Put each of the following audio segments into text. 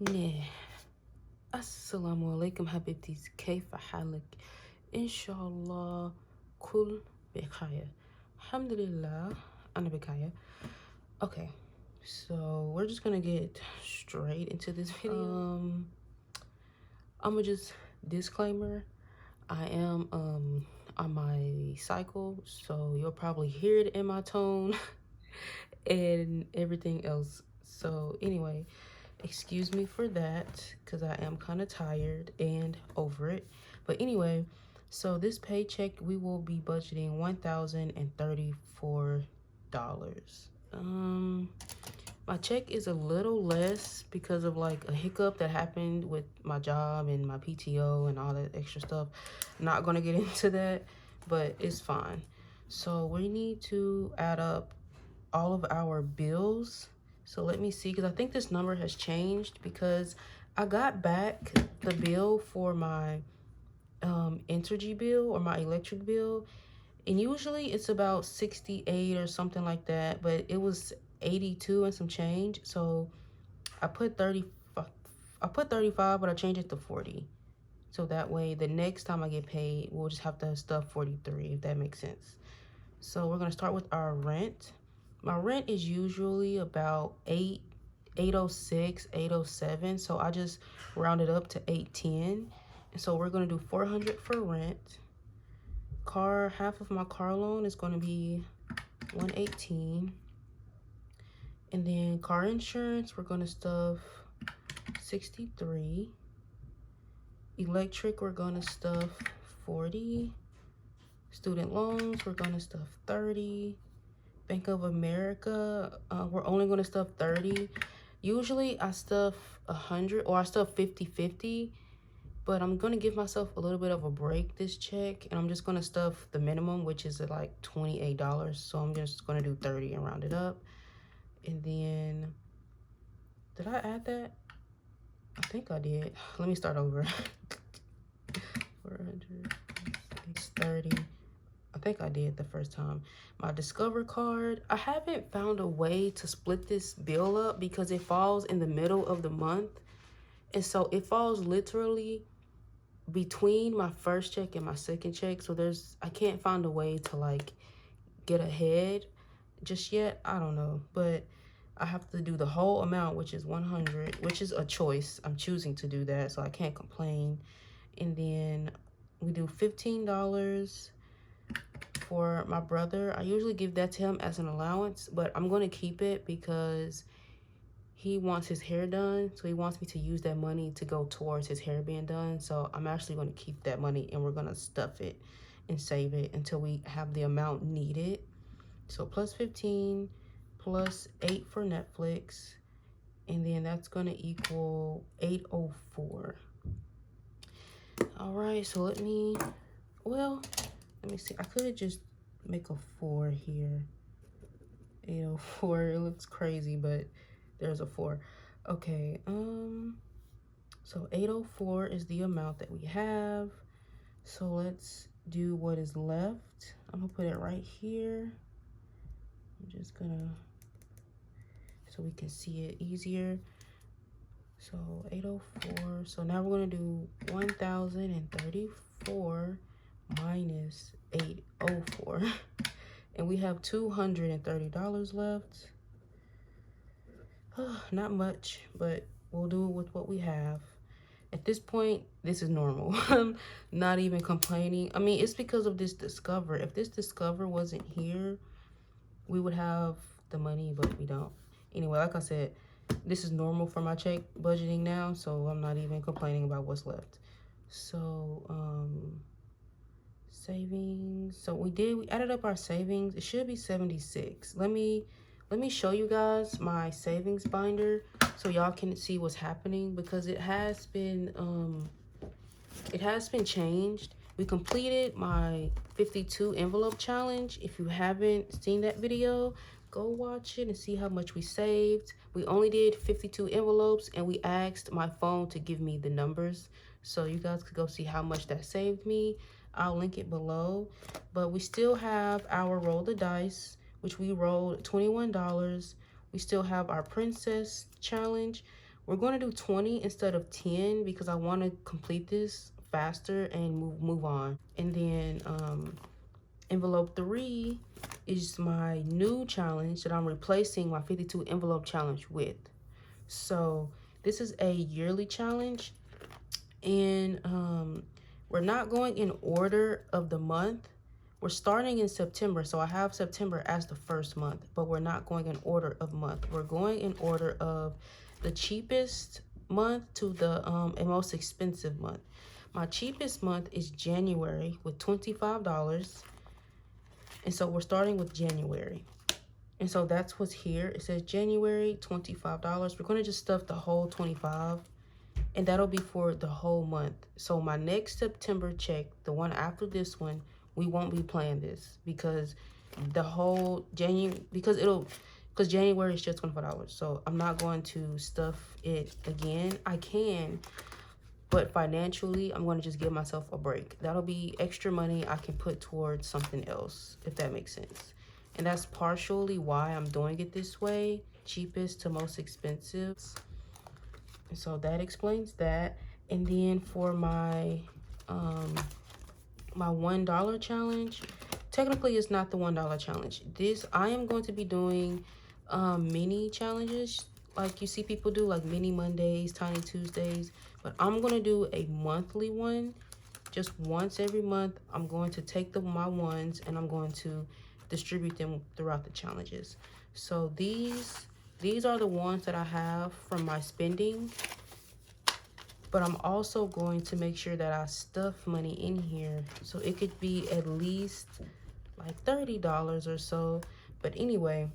Nah. Assalamu alaykum habibtiis. كيف حالك? Inshallah kul بخير. Alhamdulillah ana بخير. Okay, so we're just gonna get straight into this video. I'ma just disclaimer, I am on my cycle, so you'll probably hear it in my tone and everything else. So anyway, excuse me for that because I am kind of tired and over it. But anyway, so this paycheck we will be budgeting $1,034. My check is a little less because of like a hiccup that happened with my job and my PTO and all that extra stuff. Not gonna get into that, but it's fine. So we need to add up all of our bills. So let me see, because I think this number has changed because I got back the bill for my energy bill or my electric bill, and usually it's about 68 or something like that, but it was 82 and some change. So I put 35, but I changed it to 40. So that way the next time I get paid, we'll just have to stuff 43, if that makes sense. So we're gonna start with our rent. My rent is usually about 806, 807. So I just rounded up to 810. And so we're gonna do 400 for rent. Half of my car loan is gonna be 118. And then car insurance, we're gonna stuff 63. Electric, we're gonna stuff 40. Student loans, we're gonna stuff 30. Bank of America, we're only gonna stuff 30. Usually I stuff 100 or I stuff 50-50, but I'm gonna give myself a little bit of a break this check, and I'm just gonna stuff the minimum, which is like $28. So I'm just gonna do 30 and round it up. And then, did I add that? I think I did. Let me start over. 400, 30. I think I did the first time. My Discover card, I haven't found a way to split this bill up because it falls in the middle of the month. And so it falls literally between my first check and my second check. So I can't find a way to like get ahead just yet. I don't know, but I have to do the whole amount, which is 100, which is a choice. I'm choosing to do that, so I can't complain. And then we do $15 for my brother. I usually give that to him as an allowance, but I'm going to keep it because he wants his hair done. So he wants me to use that money to go towards his hair being done. So I'm actually going to keep that money, and we're going to stuff it and save it until we have the amount needed. So plus 15 plus 8 for Netflix, and then that's going to equal 804. All right, so let me see. I could just make a 4 here. 804. It looks crazy, but there's a 4. Okay, so 804 is the amount that we have. So let's do what is left. I'm gonna put it right here. I'm just gonna, so we can see it easier. So 804. So now we're gonna do 1,034 minus 804. And we have $230 left. Not much, but we'll do it with what we have. At this point, this is normal. I'm not even complaining. I mean, it's because of this Discover. If this Discover wasn't here, we would have the money, but we don't. Anyway, like I said, this is normal for my check budgeting now, so I'm not even complaining about what's left. So, savings. So we added up our savings. It should be 76. Let me show you guys my savings binder so y'all can see what's happening, because it has been changed. We completed my 52 envelope challenge. If you haven't seen that video, go watch it and see how much we saved. We only did 52 envelopes, and we asked my phone to give me the numbers, so you guys could go see how much that saved me. I'll link it below. But we still have our roll the dice, which we rolled $21. We still have our princess challenge. We're going to do 20 instead of 10 because I want to complete this faster and move on. And then envelope 3 is my new challenge that I'm replacing my 52 envelope challenge with. So this is a yearly challenge, and we're not going in order of the month. We're starting in September, so I have September as the first month, but we're not going in order of month. We're going in order of the cheapest month to the most expensive month. My cheapest month is January with $25. And so we're starting with January. And so that's what's here. It says January, $25. We're going to just stuff the whole 25, and that'll be for the whole month. So my next September check, the one after this one, we won't be playing this because the whole January, because January is just $25. So I'm not going to stuff it again. I can, but financially, I'm going to just give myself a break. That'll be extra money I can put towards something else, if that makes sense. And that's partially why I'm doing it this way, cheapest to most expensive. And so that explains that. And then for my my $1 challenge, technically it's not the $1 challenge. This, I am going to be doing mini challenges like you see people do, like mini Mondays, tiny Tuesdays, but I'm going to do a monthly one. Just once every month, I'm going to take my ones and I'm going to distribute them throughout the challenges. So these are the ones that I have from my spending, but I'm also going to make sure that I stuff money in here. So it could be at least like $30 or so. But anyway,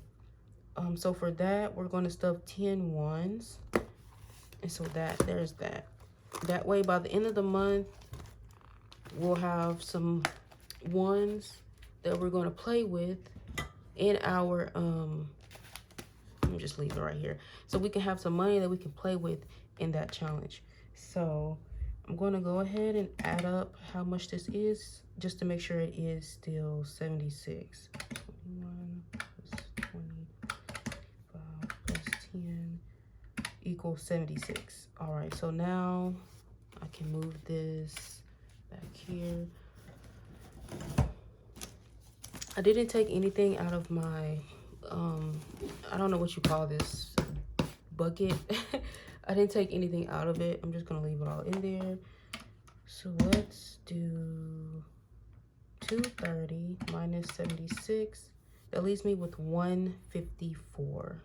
so for that, we're going to stuff 10 ones. And so there's that. That way, by the end of the month, we'll have some ones that we're going to play with in our, let me just leave it right here. So we can have some money that we can play with in that challenge. So I'm going to go ahead and add up how much this is just to make sure it is still 76. 21 plus 25 plus 10 equals 76. All right, so now I can move this back here. I didn't take anything out of my, I don't know what you call this, bucket. I didn't take anything out of it. I'm just gonna leave it all in there. So let's do 230 minus 76. That leaves me with 154.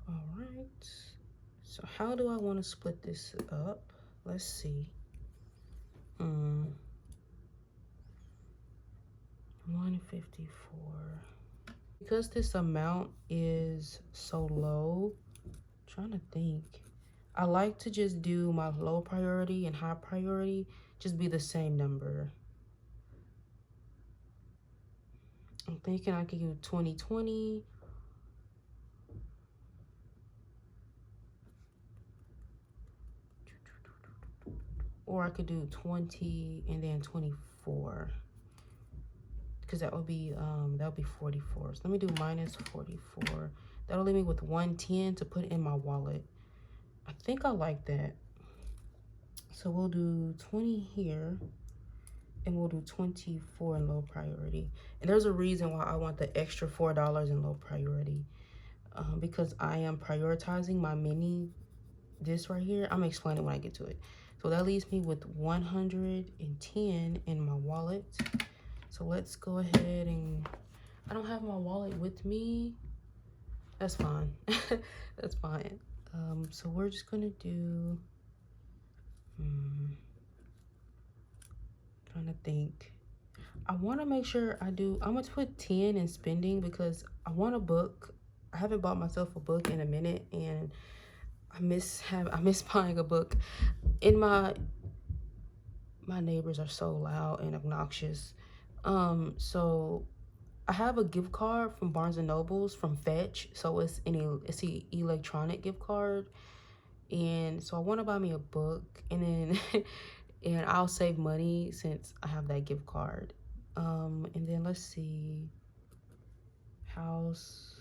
All right. So how do I want to split this up? Let's see. 154. Because this amount is so low, I'm trying to think. I like to just do my low priority and high priority, just be the same number. I'm thinking I could do 2020. Or I could do 20 and then 24. Because that would be 44. So let me do minus 44. That'll leave me with 110 to put in my wallet. I think I like that. So we'll do 20 here, and we'll do 24 in low priority. And there's a reason why I want the extra $4 in low priority, because I am prioritizing my mini, this right here. I'm explaining when I get to it. So that leaves me with 110 in my wallet. So let's go ahead and, I don't have my wallet with me. That's fine. That's fine. So we're just gonna do, trying to think. I wanna make sure I'm gonna put 10 in spending because I want a book. I haven't bought myself a book in a minute, and I miss buying a book. In my neighbors are so loud and obnoxious. So I have a gift card from Barnes and Nobles from Fetch. So it's an electronic gift card. And so I want to buy me a book, and then and I'll save money since I have that gift card. And then let's see. House.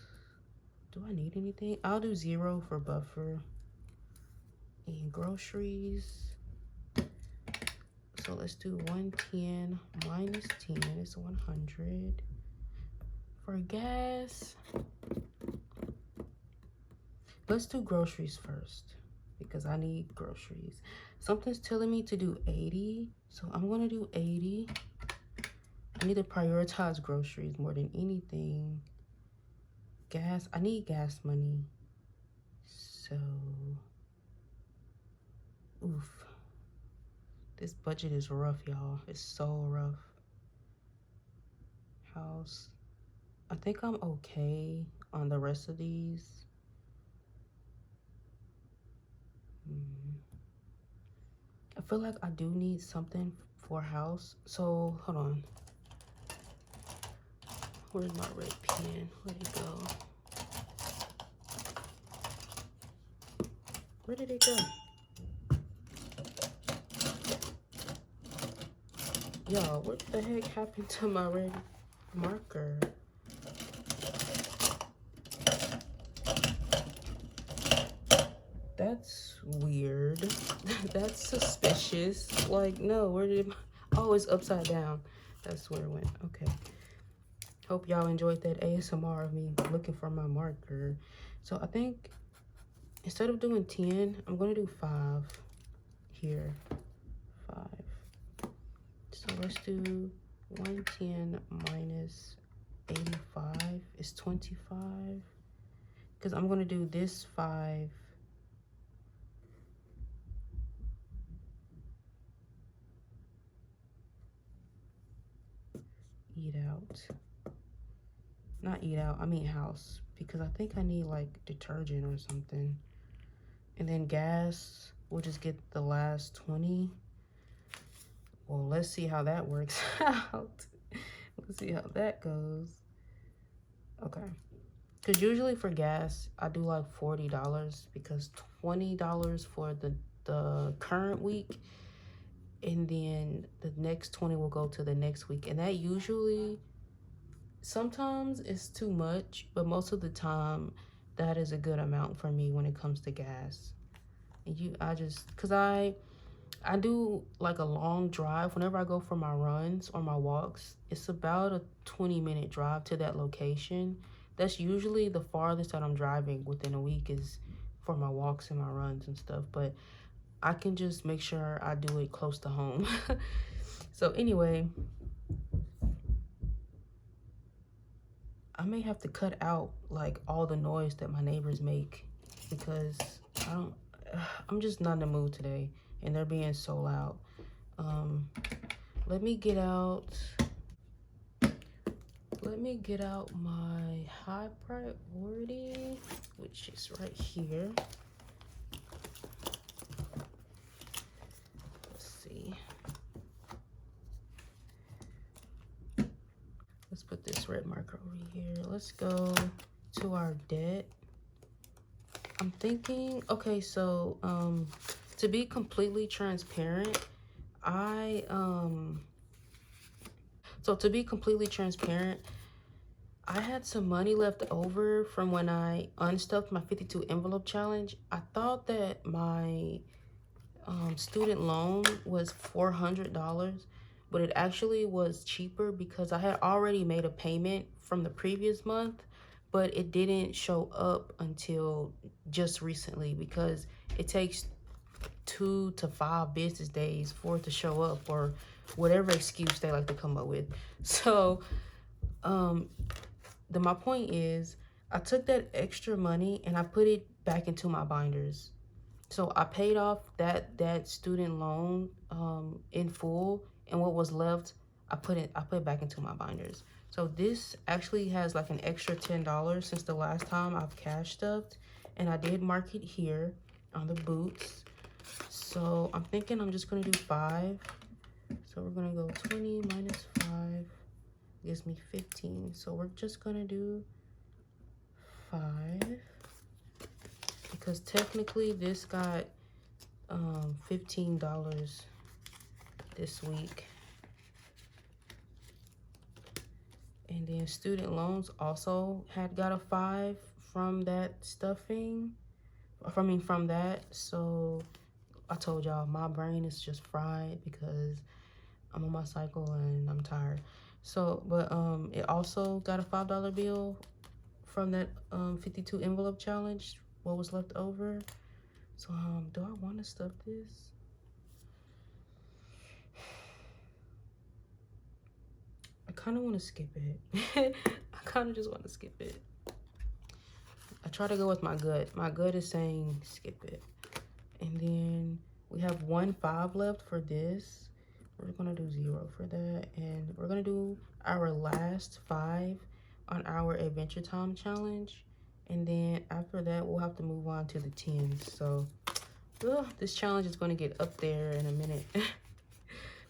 Do I need anything? I'll do 0 for buffer. And groceries. So let's do 110 minus 10 is 100. For gas, let's do groceries first because I need groceries. Something's telling me to do 80, so I'm gonna do 80. I need to prioritize groceries more than anything. Gas, I need gas money. So, oof. This budget is rough, y'all. It's so rough. House. I think I'm okay on the rest of these. I feel like I do need something for house. So, hold on. Where's my red pen? Where'd it go? Where did it go? Y'all, what the heck happened to my red marker? That's weird. That's suspicious. Like, no, where did my... Oh, it's upside down. That's where it went. Okay. Hope y'all enjoyed that ASMR of me looking for my marker. So I think instead of doing 10, I'm going to do 5 here. 5. So let's do 110 minus 85 is 25. Because I'm going to do this 5. Eat out. Not eat out, I mean house. Because I think I need like detergent or something. And then gas, we'll just get the last 20. Well, let's see how that works out. Let's see how that goes. Okay. Because usually for gas, I do like $40 because $20 for the current week. And then the next 20 will go to the next week. And that usually, sometimes it's too much, but most of the time, that is a good amount for me when it comes to gas. And cause I do like a long drive. Whenever I go for my runs or my walks, it's about a 20-minute drive to that location. That's usually the farthest that I'm driving within a week is for my walks and my runs and stuff. But I can just make sure I do it close to home. So anyway, I may have to cut out like all the noise that my neighbors make because I'm just not in the mood today and they're being so loud. Let me get out my high priority, which is right here. Let's put this red marker over here. Let's go to our debt. I'm thinking, okay, so to be completely transparent, I had some money left over from when I unstuffed my 52 envelope challenge. I thought that my student loan was $400, but it actually was cheaper because I had already made a payment from the previous month, but it didn't show up until just recently because it takes 2 to 5 business days for it to show up, or whatever excuse they like to come up with. So my point is, I took that extra money and I put it back into my binders. So I paid off that student loan in full, and what was left, I put it back into my binders. So this actually has like an extra $10 since the last time I've cash stuffed, and I did mark it here on the boots. So I'm thinking I'm just gonna do 5. So we're gonna go 20 minus 5 gives me 15. So we're just gonna do 5. Because technically this got $15 this week. And then student loans also had got a 5 from that stuffing. From that. So I told y'all my brain is just fried because I'm on my cycle and I'm tired. So, but it also got a $5 bill from that 52 envelope challenge, what was left over. So do I want to stuff this? I kind of want to skip it. I kind of just want to skip it. I try to go with my gut. My gut is saying skip it. And then we have 1 5 left for this. We're gonna do 0 for that, and we're gonna do our last 5 on our Adventure Time challenge, and then after that we'll have to move on to the 10s. So this challenge is gonna get up there in a minute.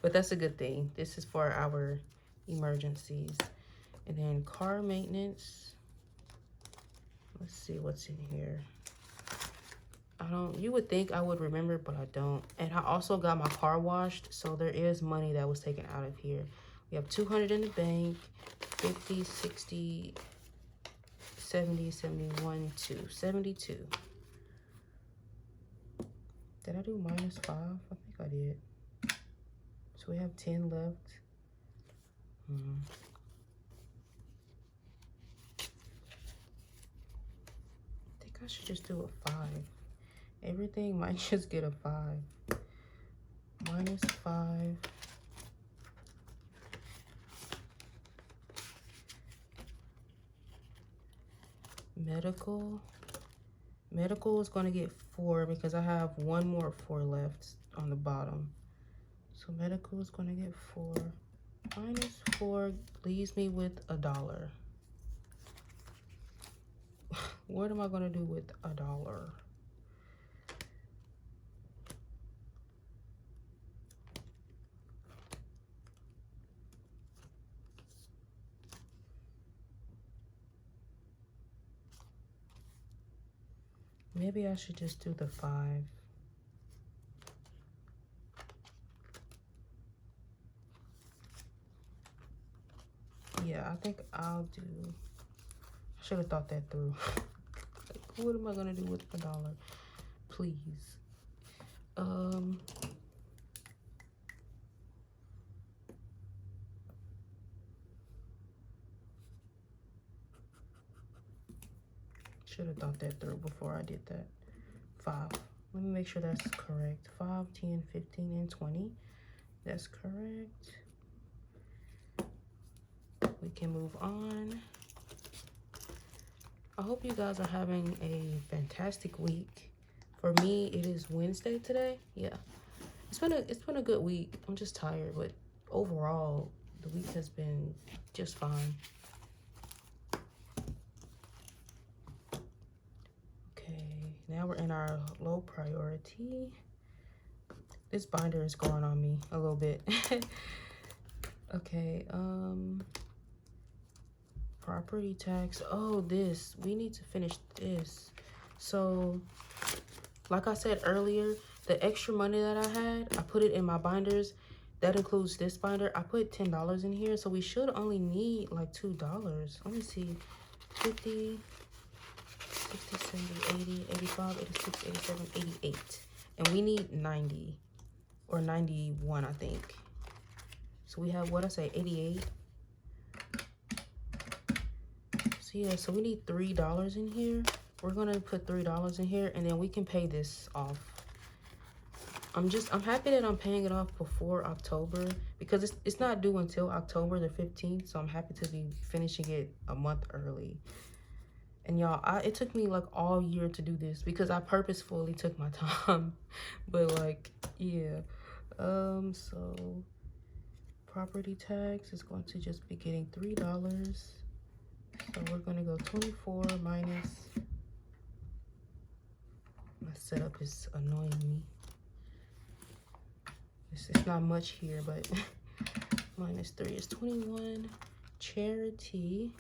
But that's a good thing. This is for our emergencies. And then car maintenance. Let's see what's in here. You would think I would remember, but I don't. And I also got my car washed, so there is money that was taken out of here. We have 200 in the bank, 50, 60, 70, 71, 2, 72. Did I do minus 5? I think I did. So we have 10 left. I think I should just do a 5. Everything might just get a 5. Minus 5. Medical. Medical is going to get 4 because I have 1 more 4 left on the bottom. So medical is going to get 4. Minus 4 leaves me with $1. What am I going to do with $1? Maybe I should just do the 5. Yeah, I think I'll do. I should have thought that through. Like, what am I gonna do with $1? Please. Should have thought that through before I did that. 5. Let me make sure that's correct. 5, 10, 15, and 20. That's correct. We can move on. I hope you guys are having a fantastic week. For me, it is Wednesday today. Yeah. It's been a good week. I'm just tired, but overall, the week has been just fine. Now we're in our low priority. This binder is going on me a little bit. Okay, property tax. Oh, we need to finish this. So, like I said earlier, the extra money that I had, I put it in my binders. That includes this binder. I put $10 in here, so we should only need like $2. Let me see, 50, 60, 70, 80, 85, 86, 87, 88. And we need 90 or 91, I think. So we have, what I say, 88. So yeah, so we need $3 in here. We're gonna put $3 in here and then we can pay this off. I'm happy that I'm paying it off before October because it's not due until October the 15th. So I'm happy to be finishing it a month early. And y'all, it took me like all year to do this because I purposefully took my time. But like, yeah. So property tax is going to just be getting $3. So we're gonna go 24 minus. My setup is annoying me. It's not much here, but minus 3 is 21. Charity.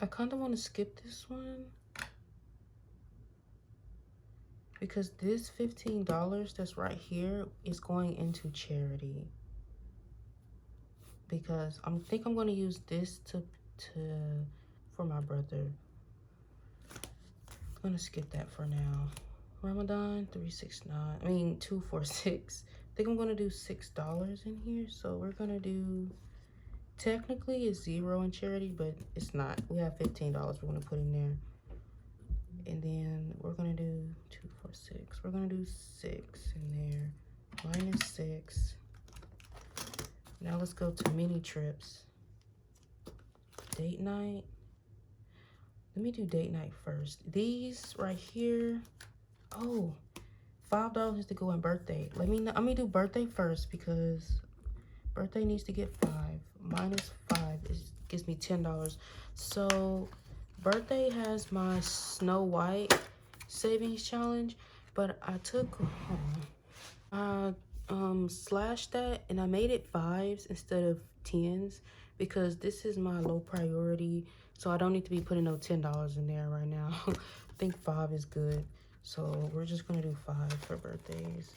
I kind of want to skip this one. because this $15 that's right here is going into charity. Because I think I'm going to use this for my brother. I'm going to skip that for now. Ramadan 369. I mean 246. I think I'm going to do $6 in here. So we're going to do, technically it's 0 in charity, but it's not. We have $15 we're going to put in there. And then we're going to do 246. We're going to do 6 in there. Minus 6. Now let's go to mini trips. Date night. Let me do date night first. These right here. Oh, $5 is to go in birthday. I'm gonna do birthday first because birthday needs to get 5. Minus 5 gives me $10. So birthday has my Snow White savings challenge, but I took slashed that and I made it 5s instead of 10s because this is my low priority, so I don't need to be putting no $10 in there right now. I think 5 is good, so we're just gonna do 5 for birthdays.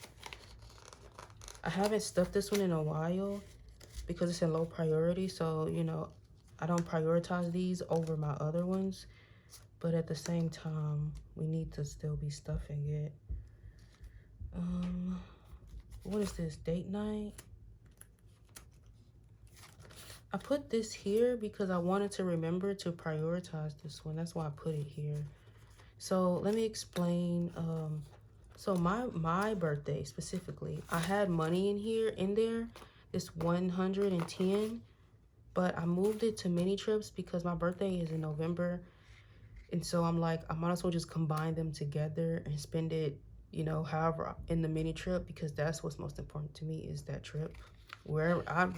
I haven't stuffed this one in a while because it's in low priority, so you know I don't prioritize these over my other ones, but at the same time we need to still be stuffing it. What is this? Date night? I put this here because I wanted to remember to prioritize this one. That's why I put it here. So let me explain. So my birthday specifically, I had money in there. It's 110, but I moved it to mini trips because my birthday is in November. And so I'm like, I might as well just combine them together and spend it, you know, however in the mini trip, because that's what's most important to me is that trip. Where I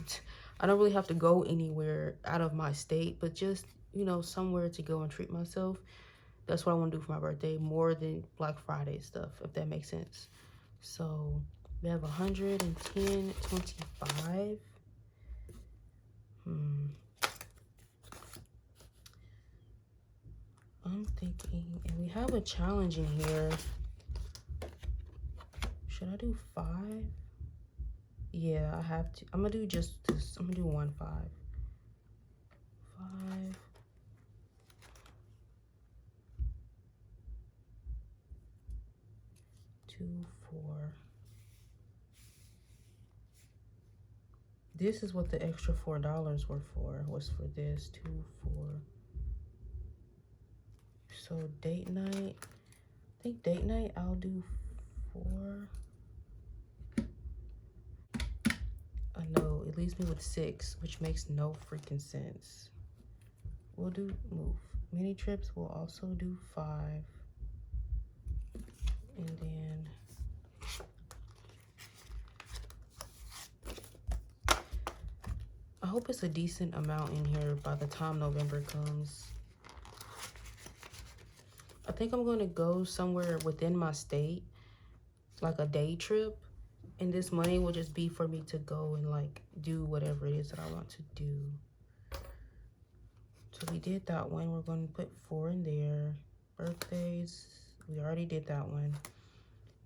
don't really have to go anywhere out of my state, but just, you know, somewhere to go and treat myself. That's what I want to do for my birthday, more than Black Friday stuff, if that makes sense. So we have 110.25. I'm thinking, and we have a challenge in here. Should I do 5? Yeah, I have to. I'm gonna do just this. I'm gonna do 1 5. 5. 2 4. This is what the extra $4 were for. Was for this 2 4. So date night. I think date night I'll do 4. I know it leaves me with 6, which makes no freaking sense. We'll do move. Mini trips will also do 5. And then I hope it's a decent amount in here by the time November comes. I think I'm going to go somewhere within my state, like a day trip. And this money will just be for me to go and like do whatever it is that I want to do. So we did that one. We're going to put 4 in there. Birthdays, we already did that one.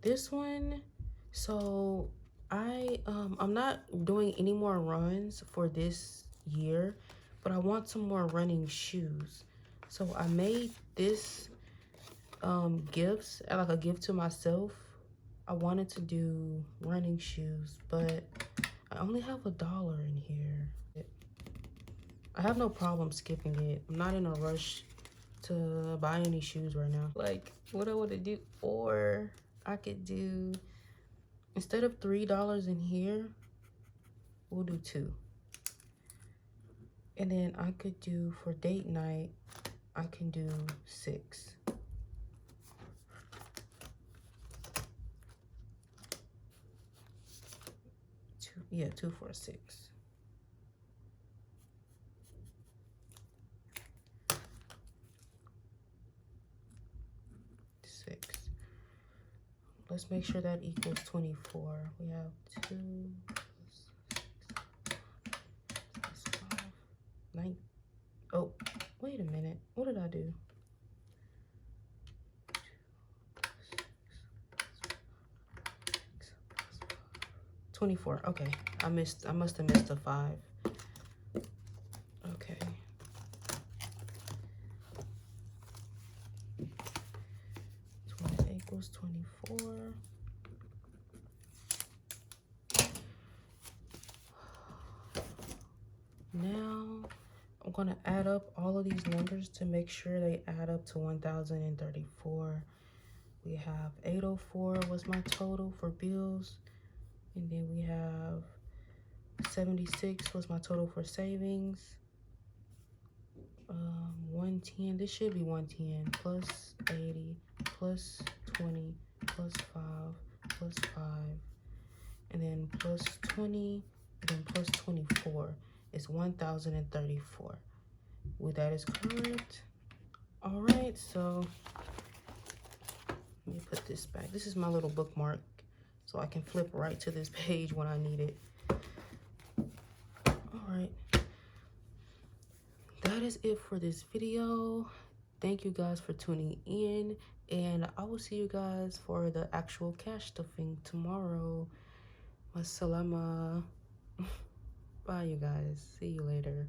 This one, so I'm not doing any more runs for this year, but I want some more running shoes. So I made this gifts, like a gift to myself. I wanted to do running shoes, but I only have $1 in here. I have no problem skipping it. I'm not in a rush to buy any shoes right now. Like, what I want to do, or I could do, instead of $3 in here, we'll do 2. And then I could do, for date night, I can do 6. Yeah, 2 4 6. Let's make sure that equals 24. We have 2 plus 6 plus 5, 9. Oh, wait a minute. What did I do? 2 plus 6. 24. Okay, I must have missed a 5. Okay. 20 equals 24. Now I'm gonna add up all of these numbers to make sure they add up to 1,034. We have 804 was my total for bills. And then we have 76 was my total for savings. 110, this should be 110 plus 80 plus 20 plus 5 plus 5. And then plus 20, and then plus 24 is 1,034. Well, that is correct. All right, so let me put this back. This is my little bookmark, so I can flip right to this page when I need it. All right. That is it for this video. Thank you guys for tuning in, and I will see you guys for the actual cash stuffing tomorrow. Assalamu. Bye, you guys. See you later.